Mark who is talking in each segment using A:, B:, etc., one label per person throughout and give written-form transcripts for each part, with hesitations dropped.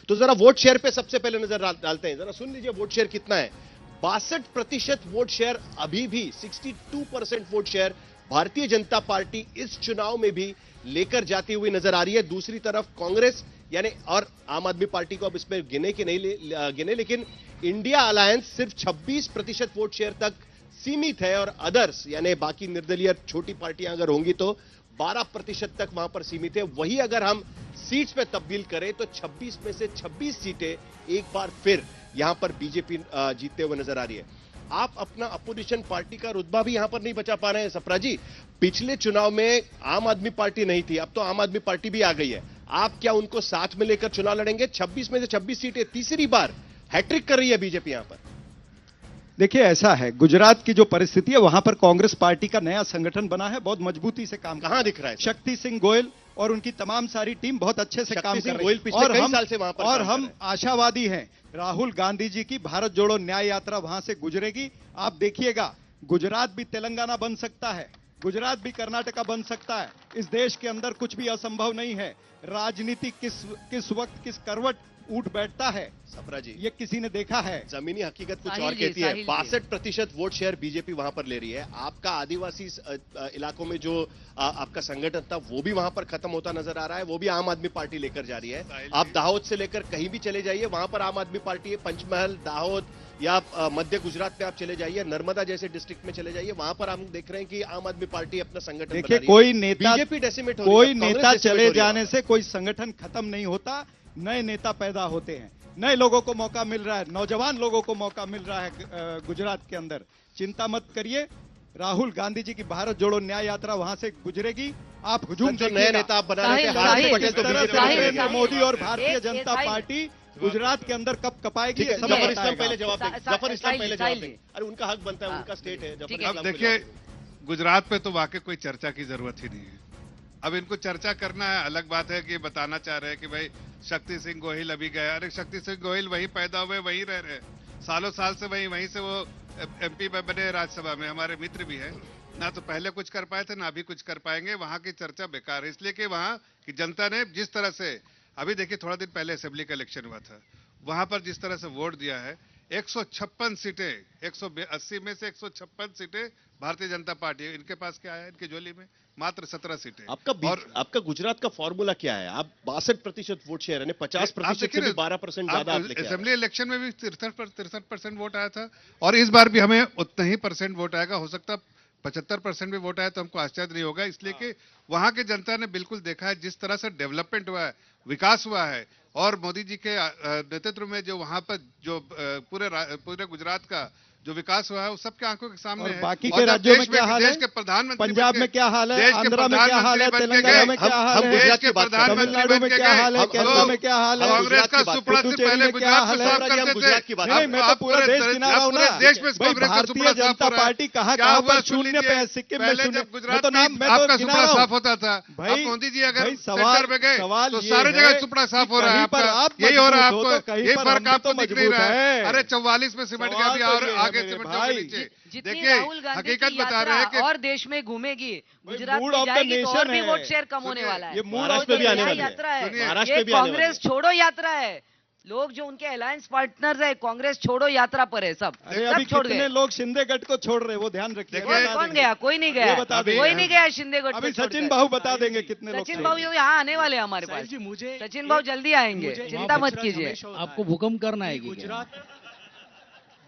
A: तो जरा vote share पे सबसे पहले नजर डालते हैं, जरा सुन लीजिए वोट शेयर कितना है। 62% वोट शेयर, अभी भी 62% vote share Bharatiya Janata party इस चुनाव में भी लेकर जाती हुई नजर आ रही है। दूसरी तरफ कांग्रेस यानी और आम आदमी पार्टी को अब इसमें गिने कि नहीं गिने, लेकिन इंडिया अलायंस सिर्फ 26% वोट शेयर तक सीमित है और अदर्स यानी बाकी निर्दलीय छोटी पार्टियां अगर होंगी तो 12% तक वहां पर सीमित है। वही अगर हम सीट्स में तब्दील करें तो 26 में से 26 सीटें एक बार फिर यहां पर बीजेपी जीतते हुए नजर आ रही है। आप अपना अपोजिशन पार्टी का रुतबा भी यहां पर नहीं बचा पा रहे हैं सफरा जी। पिछले चुनाव में आम आदमी पार्टी नहीं थी, अब तो आम आदमी पार्टी भी आ गई है। आप क्या उनको साथ में लेकर चुनाव लड़ेंगे? 26 में से 26 सीटें, तीसरी बार हैट्रिक कर रही है बीजेपी यहां पर।
B: देखिए ऐसा है, गुजरात की जो परिस्थिति है वहां पर कांग्रेस पार्टी का नया संगठन बना है, बहुत मजबूती से काम
A: कहां दिख रहा है?
B: शक्ति सिंह गोयल और उनकी तमाम सारी टीम बहुत अच्छे से काम कर रही है
A: और कई साल से वहां पर
B: और हम आशावादी हैं। राहुल गांधी जी की भारत जोड़ो न्याय यात्रा वहां से गुजरेगी। आप देखिएगा, गुजरात भी तेलंगाना बन सकता है, गुजरात भी कर्नाटका बन सकता है। इस देश के अंदर कुछ भी असंभव नहीं है। राजनीति किस वक्त किस करवट उठ बैठता है
A: सफरा जी,
B: ये किसी ने देखा है।
A: जमीनी हकीकत कुछ और कहती है। 62% वोट शेयर बीजेपी वहां पर ले रही है। आपका आदिवासी इलाकों में जो आपका संगठन था वो भी वहां पर खत्म होता नजर आ रहा है, वो भी आम आदमी पार्टी लेकर जा रही है। आप दाहोद से लेकर कहीं भी चले जाइए, वहां पर आम आदमी पार्टी है। पंचमहल, दाहोद या मध्य गुजरात में आप चले जाइए, नर्मदा जैसे डिस्ट्रिक्ट में चले जाइए, वहां पर हम देख रहे हैं कि आम आदमी पार्टी अपना संगठन बना रही है।
B: कोई नेता,
A: बीजेपी डेसिमेट हो रही है,
B: कोई नेता चले जाने से कोई संगठन खत्म नहीं होता, नए नेता पैदा होते हैं, नए लोगों को मौका मिल रहा है, नौजवान लोगों को मौका मिल रहा है गुजरात के अंदर। चिंता मत करिए, राहुल गांधी जी की भारत जोड़ो न्याय यात्रा वहां से गुजरेगी। आप हुजूम
A: जो नए नेता आप बना रहे थे,
B: मोदी और भारतीय जनता पार्टी गुजरात के अंदर कब कपाएगी?
A: जफर इस्लाम पहले जवाब देंगे। जफर इस्लाम पहले जवाब देंगे। अरे उनका हक बनता है, उनका स्टेट है।
C: अब देखिए, गुजरात पे तो वाकई कोई चर्चा की जरूरत ही नहीं है। अब इनको चर्चा करना है, अलग बात है कि बताना चाह रहे हैं कि भाई शक्ति सिंह गोहिल अभी गए। अरे शक्ति सिंह गोहिल वहीं पैदा हुए, वहीं रह रहे, सालों साल से वहीं से वो एमपी में बने, राज्यसभा में हमारे मित्र भी हैं। ना तो पहले कुछ कर पाए थे, ना अभी कुछ कर पाएंगे। वहां की चर्चा बेकार है, इसलिए कि वहां की जनता ने जिस तरह से, अभी देखिए थोड़ा दिन पहले असेंबली का इलेक्शन हुआ था, वहां पर जिस तरह से वोट दिया है, 156 सीटें, 180 में से 156 सीटें भारतीय जनता पार्टी। इनके पास क्या है? इनकी झोली में मात्र 17 सीटें।
A: आपका गुजरात का फॉर्मूला क्या है? आप 62% वोट शेयर है, 50% से 12% ज्यादा।
C: असेंबली इलेक्शन में भी 63% वोट आया था और इस बार भी हमें उतना ही परसेंट वोट आएगा। हो सकता 75% भी वोट आया तो हमको आश्चर्य नहीं होगा, इसलिए कि वहां की जनता ने बिल्कुल देखा है जिस तरह से डेवलपमेंट हुआ है, विकास हुआ है। और मोदी जी के नेतृत्व में जो वहां पर जो पूरे गुजरात का जो विकास हुआ है वो सबके आंखों के सामने है।
B: बाकी के राज्यों में क्या हाल है?
C: देश के प्रधानमंत्री,
B: पंजाब में क्या हाल है? आंध्र में क्या हाल है? तेलंगाना में क्या हाल है?
A: गुजरात के
B: तमिलनाडु में क्या हाल है? केरला में क्या हाल है?
C: कांग्रेस का सुपड़ा से पहले गुजरात में साफ करते थे।
B: नहीं, मैं तो पूरा देश गिना रहा हूँ ना।
C: देश में
B: भारतीय जनता पार्टी कहाँ पर शून्य पे है? सिक्किम में शून्य।
C: गुजरात में आपका सुपड़ा साफ होता था। अब मोदी जी अगर सेंटर में गए तो सारे जगह सुपड़ा साफ हो रहा है आपका। यही हो रहा है आपको, यही फर्क आपको दिख नहीं रहा है। अरे 44 में सिमट गया, अभी और आगे सिमट जाओगे।
D: जितनी राहुल गांधी की यात्रा और देश में घूमेगी, गुजरात में जाएगी तो और भी वोट शेयर कम होने वाला है।
A: ये महाराष्ट्र में भी आने वाली
D: यात्रा है,
A: महाराष्ट्र में भी
D: कांग्रेस छोड़ो यात्रा है। लोग जो उनके अलायंस पार्टनर्स है, कांग्रेस छोड़ो यात्रा पर है, सब छोड़ गए।
B: लोग शिंदेगढ़ को छोड़ रहे, वो ध्यान रखिए।
D: कौन गया? कोई नहीं गया, कोई नहीं गया शिंदेगढ़।
B: अभी सचिन बाबू बता देंगे कितने लोग।
D: सचिन बाबू यहाँ आने वाले हमारे पास। सचिन बाबू जल्दी आएंगे, चिंता मत कीजिए।
E: आपको भूकंप करना है गुजरात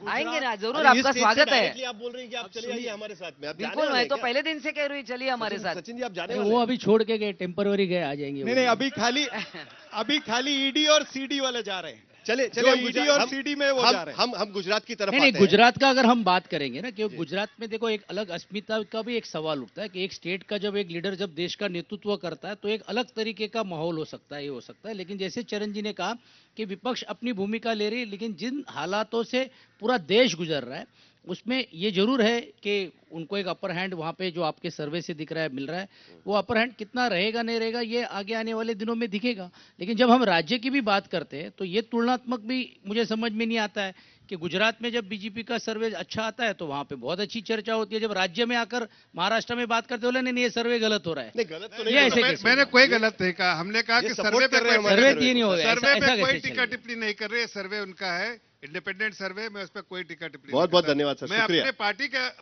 D: आएंगे ना, जरूर, आपका स्वागत है।
A: आप बोल रहे हैं कि आप चले आइए हमारे साथ में।
D: बिल्कुल, मैं तो पहले दिन से कह रही हूँ चलिए हमारे साथ।
A: सचिन जी आप जाने
E: वाले? वो अभी छोड़ के गए, टेम्पररी गए, आ जाएंगे।
B: नहीं, अभी खाली ईडी और सीडी वाले जा रहे हैं।
A: चले
B: ईडी और सीडी में वो जा रहे हैं।
A: हम गुजरात की तरफ
E: नहीं, गुजरात का अगर हम बात करेंगे ना, क्योंकि गुजरात में देखो एक अलग अस्मिता का भी एक सवाल उठता है कि एक स्टेट का जब एक लीडर जब देश का नेतृत्व करता है तो एक अलग तरीके का माहौल हो सकता है, ये हो सकता है। लेकिन जैसे चरण जी ने कहा कि विपक्ष अपनी भूमिका ले रही है, लेकिन जिन हालातों से पूरा देश गुजर रहा है उसमें ये जरूर है कि उनको एक अपर हैंड वहां पे जो आपके सर्वे से दिख रहा है मिल रहा है, वो अपर हैंड कितना रहेगा नहीं रहेगा ये आगे आने वाले दिनों में दिखेगा। लेकिन जब हम राज्य की भी बात करते हैं तो ये तुलनात्मक भी मुझे समझ में नहीं आता है कि गुजरात में जब बीजेपी का सर्वे अच्छा आता है तो वहां पे बहुत अच्छी चर्चा होती है, जब राज्य में आकर महाराष्ट्र में बात करते बोले नहीं ये सर्वे गलत हो रहा है।
A: नहीं गलत तो नहीं,
E: ये ऐसे कैसे?
C: मैंने कोई गलत नहीं कहा, हमने कहा कि सर्वे पे
E: नहीं हो गया,
C: सर्वे
E: ऐसा
C: पे कोई
E: कैसे
C: टीका टिप्पणी नहीं कर रहे, सर्वे उनका है, इंडिपेंडेंट सर्वे में उस पर कोई टीका टिप्पणी
A: बहुत बहुत धन्यवाद सर,
C: मैं
A: शुक्रिया।
C: अपने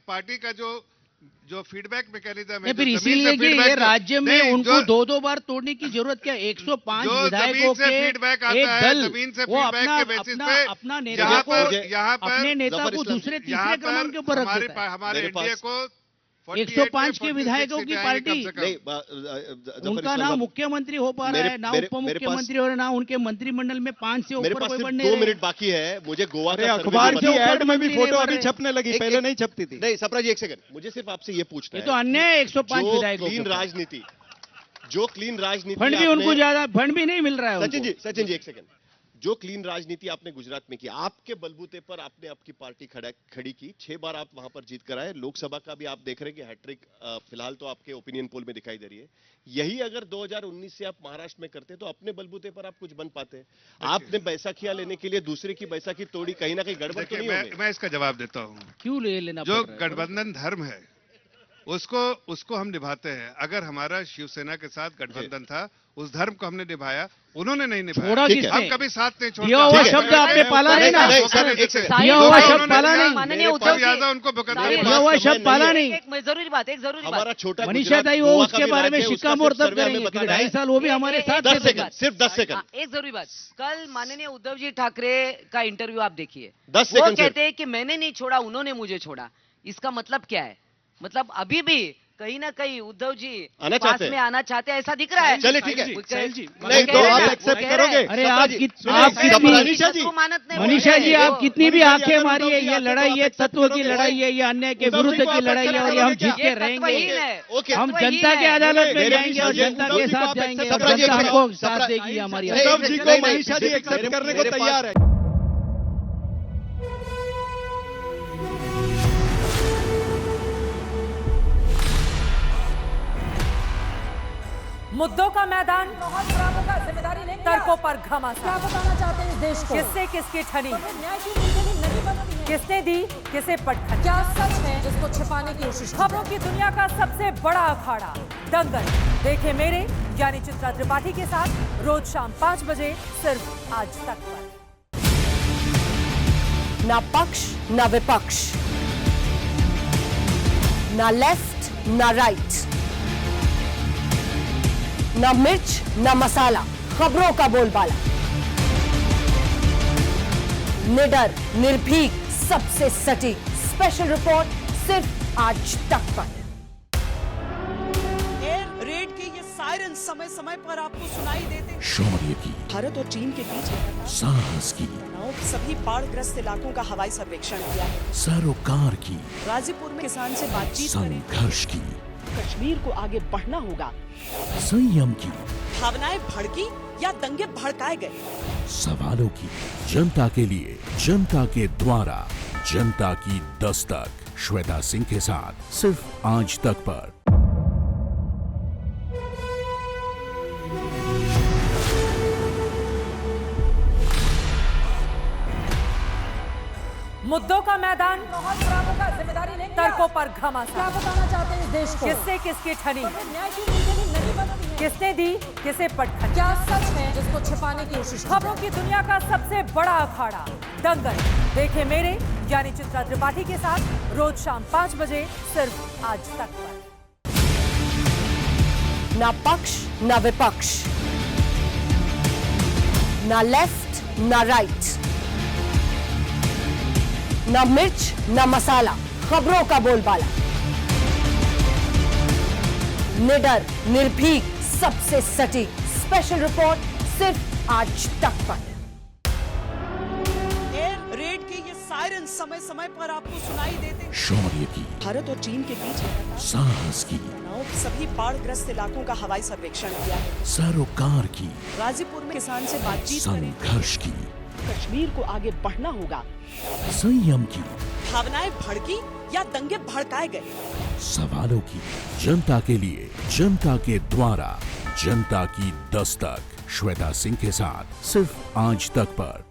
C: पार्टी का जो फीडबैक मैकेनिज्म है,
E: फिर इसीलिए कि ये राज्य में उनको दो बार तोड़ने की जरूरत क्या, 105 विधायकों के
C: फीडबैक आता
E: एक
C: है,
E: दल
C: जमीन से
E: वो
C: फीडबैक के बेसिस पे
E: अपना नेता को अपने नेता
A: जफर
E: को
A: इस्लाम
E: दूसरे
A: जी,
E: तीसरे क्रमांक के ऊपर रख देता है।
C: हमारे इंडिया को
E: 105 के विधायकों की पार्टी,
A: नहीं
E: उनका ना मुख्यमंत्री हो पा रहा है, ना उप मुख्यमंत्री हो रहा है, ना उनके मंत्रिमंडल में 5 से
A: मेरे
E: ऊपर
A: पास
E: कोई
A: सिर्फ
E: बढ़ने
A: 2
E: रहे।
A: मिनट बाकी है, मुझे गोवा
B: अरे
A: का
B: अखबार
A: सर्वे
B: की
A: जो
B: एड में भी
E: नहीं
B: फोटो
E: बढ़
B: अभी
E: रहे।
B: छपने लगी,
A: एक-
B: पहले
A: एक-
B: नहीं छपती थी।
A: नहीं सपरा जी एक सेकंड, मुझे सिर्फ आपसे ये पूछना
E: ये
A: है,
E: तो अन्याय है 105
A: जो
E: विधायकों
A: क्लीन
E: के।
A: राजनीति, जो क्लीन राजनीति
E: फंड भी
A: आपने-
E: उनको ज्यादा फंड भी नहीं मिल रहा है
A: सचिन
E: उनको।
A: जी एक सेकंड, जो क्लीन राजनीति आपने गुजरात में की, आपके बलबूते पर आपने आपकी पार्टी खड़ी की, 6 बार आप वहां पर जीत कर आए, लोकसभा का भी आप देख रहे हैं कि हैट्रिक फिलहाल तो आपके ओपिनियन पोल में दिखाई दे रही है। यही अगर 2019 से आप महाराष्ट्र में करते तो अपने बलबूते पर आप कुछ बन पाते। आपने बैसाखियां लेने के लिए दूसरे की बैसाखी तोड़ी, कहीं ना कहीं गड़बड़ तो नहीं होगी?
C: मैं इसका जवाब देता हूँ।
E: क्यों ले लेना
C: जो
E: पड़ रहा है?
C: गठबंधन धर्म है उसको हम निभाते हैं। अगर हमारा शिवसेना के साथ गठबंधन था, उस धर्म को हमने निभाया, उन्होंने नहीं निभाया।
E: छोड़ा
A: ठीक है।
E: किसने?
C: हम कभी साथ नहीं छोड़ते।
E: दिया हुआ
A: ठीक है।
E: शब्द आपने पाला नहीं ना,
A: नहीं, सर, एक सेकंड।
E: दिया हुआ शब्द पाला नहीं,
D: माननीय
A: मेरे
D: उद्धव
A: पास
C: यादव
D: जी,
C: उनको
D: सारे-
E: दिया हुआ शब्द पाला नहीं।
D: एक जरूरी बात, एक जरूरी
A: हमारा
D: बात।
A: छोटा
E: मनीषा
A: गुजरात
E: दाई वो
A: गोवा का
E: उसके
A: भी
E: बारे में
A: राज्य है, उसका
E: शिक्कामोर्तब
A: सिर्फ सर्वे हमें
E: करेंगे,
A: बताना है।
E: 2.5 साल वो भी हमारे साथ
A: 10
E: थे।
A: सेकंड, सिर्फ 10 सेकंड,
D: हाँ, एक जरूरी बात, कल माननीय उद्धव जी ठाकरे का इंटरव्यू आप देखिए,
A: 10
D: वो
A: सेकंड
D: कहते हैं कि मैंने नहीं छोड़ा, उन्होंने मुझे छोड़ा। इसका मतलब क्या है? मतलब अभी भी कहीं ना कहीं उद्धव जी
A: आना
D: पास
A: चाहते हैं।
D: में आना चाहते हैं, ऐसा दिख रहा है।
A: चलिए ठीक है।
D: वो
B: साहिल जी,
D: वो
A: नहीं,
D: कह
A: तो
D: रहे
A: आप
D: हैं,
B: accept
D: वो कह रहे
B: करोगे?
D: हैं।
E: अरे
A: सपना
E: आप
A: जी,
E: कित-
A: सुनिए,
E: आप
A: सपना
E: कितनी
A: मनीषा जी,
D: मानत नहीं
E: मनीषा
D: बोल
E: जी
D: रहे हैं।
E: आप कितनी भी
B: मनीषा जी,
E: आंखें
B: अगर
E: मारी है,
B: उद्धव जी
E: ये
B: आते
E: लड़ाई
B: तो
E: ये
B: आप accept
E: तत्व की
B: करोगे?
E: लड़ाई है, ये अन्याय के
B: उद्धव
E: विरुद्ध
B: जी को
E: की
B: आप
E: लड़ाई है
B: accept
E: और ये हम
B: करोगे
E: जीत
B: क्या?
E: के रहेंगे।
D: तत्वहीन है।
A: ओके,
E: हम
D: तत्वहीन
E: जनता के
D: है।
E: अदालत में
A: मेरे
E: जाएंगे और
A: मनीषा जी,
E: जनता
B: उद्धव
E: के
B: जी को
E: साथ
B: आप
E: जाएंगे
B: accept
E: और
A: करोगे?
E: जनता
A: नहीं,
E: हमको
A: नहीं,
E: साथ
A: नहीं,
E: देगी हमारी।
A: नहीं,
B: उद्धव जी को
A: नहीं,
B: मनीषा जी
A: नहीं,
B: एक्सेप्ट करने को
A: मेरे पास-
B: तैयार है।
F: मुद्दों का मैदान, तर्कों पर घमासान।
G: क्या बताना चाहते हैं इस देश को?
F: किससे किसकी ठनी,
G: न्याय की नीति नहीं बनती है।
F: किसने दी किसे पटखनी।
G: क्या सच है जिसको छिपाने की कोशिश की
F: खबरों की दुनिया का सबसे बड़ा अखाड़ा दंगल देखे मेरे यानी चित्रा त्रिपाठी के साथ रोज शाम 5 बजे सिर्फ आज तक पर।
H: ना पक्ष ना विपक्ष, ना लेफ्ट ना राइट, ना मिर्च ना मसाला, खबरों का बोलबाला, निडर निर्भीक सबसे सटीक स्पेशल रिपोर्ट सिर्फ आज तक पर।
I: एयर रेड के ये सायरन समय समय पर आपको सुनाई देते हैं।
J: शौर्य की,
I: भारत और चीन के बीच
J: साहस की,
I: सेनाओं के सभी बाढ़ग्रस्त इलाकों का हवाई सर्वेक्षण किया है।
J: सरोकार की,
I: गाजीपुर में किसान से बातचीत करें।
J: संघर्ष की,
I: कश्मीर को आगे बढ़ना होगा।
J: संयम की,
I: भावनाएं भड़की या दंगे भड़काए गए,
J: सवालों की, जनता के लिए, जनता के द्वारा, जनता की दस्तक। श्वेता सिंह के साथ सिर्फ आज तक पर।
F: मुद्दों का मैदान,
G: जिम्मेदारी नहीं।
F: तर्कों पर
G: क्या
F: घमासान।
G: बताना चाहते हैं इस देश को?
F: किससे किसकी ठनी,
G: न्याय की नीति नहीं बनती है।
F: किसने दी किसे पटखनी।
G: क्या सच है जिसको छिपाने की कोशिश की
F: खबरों की दुनिया का सबसे बड़ा अखाड़ा दंगल देखे मेरे यानी चित्रा त्रिपाठी के साथ रोज शाम 5 बजे सिर्फ आज तक पर।
H: ना पक्ष ना विपक्ष, ना लेफ्ट ना राइट, ना मिर्च ना मसाला, खबरों का बोलबाला, निडर निर्भीक सबसे सटीक स्पेशल रिपोर्ट सिर्फ आज तक पर।
I: एयर रेड के ये सायरन समय समय पर आपको सुनाई देते हैं।
J: शौर्य की,
I: भारत और चीन के बीच
J: साहस की,
I: सेनाओं के सभी बाढ़ग्रस्त इलाकों का हवाई सर्वेक्षण किया है।
J: सरोकार की,
I: गाजीपुर में किसान से बातचीत करें।
J: संघर्ष की,
I: कश्मीर को आगे बढ़ना होगा।
J: संयम की,
I: भावनाएं भड़की या दंगे भड़काए गए,
J: सवालों की, जनता के लिए, जनता के द्वारा, जनता की दस्तक। श्वेता सिंह के साथ सिर्फ आज तक पर।